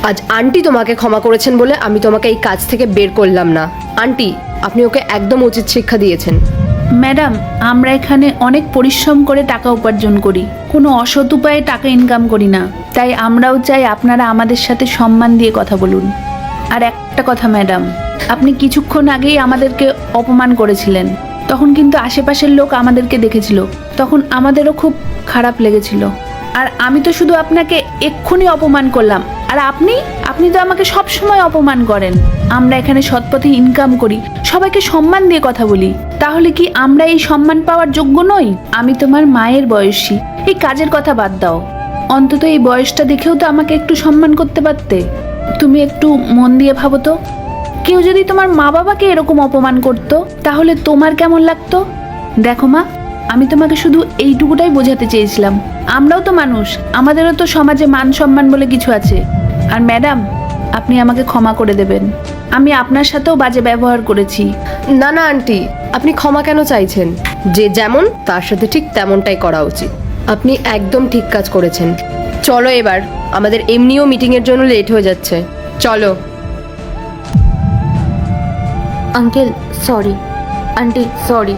আজ আন্টি তোমাকে ক্ষমা করেছেন বলে আমি তোমাকে এই কাজ থেকে বের করলাম না। আন্টি, আপনি ওকে একদম উচিত শিক্ষা দিয়েছেন। ম্যাডাম, আমরা এখানে অনেক পরিশ্রম করে টাকা উপার্জন করি, কোনো অসৎ উপায়ে টাকা ইনকাম করি না। তাই আমরাও চাই আপনারা আমাদের সাথে সম্মান দিয়ে কথা বলুন। আর একটা কথা ম্যাডাম, আপনি কিছুক্ষণ আগেই আমাদেরকে অপমান করেছিলেন, তখন কিন্তু আশেপাশের লোক আমাদেরকে দেখেছিল, তখন আমাদেরও খুব খারাপ লেগেছিল। আর আমি তো শুধু আপনাকে এক্ষুনি অপমান করলাম, আর আপনি তো আমাকে সব সময় অপমান করেন। আমরা এখানে সৎপথে ইনকাম করি, সবাইকে সম্মান দিয়ে কথা বলি, তাহলে কি আমরা এই সম্মান পাওয়ার যোগ্য নই? আমি তোমার মায়ের বয়সী, এই কাজের কথা বাদ দাও, অন্তত এই বয়সটা দেখেও তো আমাকে একটু সম্মান করতে পারতে। তুমি একটু মন দিয়ে ভাবো তো, কেউ যদি তোমার মা বাবাকে এরকম অপমান করতো তাহলে তোমার কেমন লাগতো? দেখো মা, আমি তোমাকে শুধু এইটুকুটাই বোঝাতে চেয়েছিলাম, আমরাও তো মানুষ, আমাদেরও তো সমাজে মান সম্মান বলে কিছু আছে। আর ম্যাডাম, আপনি আমাকে ক্ষমা করে দেবেন, আমি আপনার সাথেও বাজে ব্যবহার করেছি। না না আন্টি, আপনি ক্ষমা কেন চাইছেন? যে যেমন তার সাথে ঠিক তেমনটাই করা উচিত। আপনি একদম ঠিক কাজ করেছেন। চলো এবার, আমাদের এমনিও মিটিংয়ের জন্য লেট হয়ে যাচ্ছে। চলো। Uncle sorry, aunty sorry.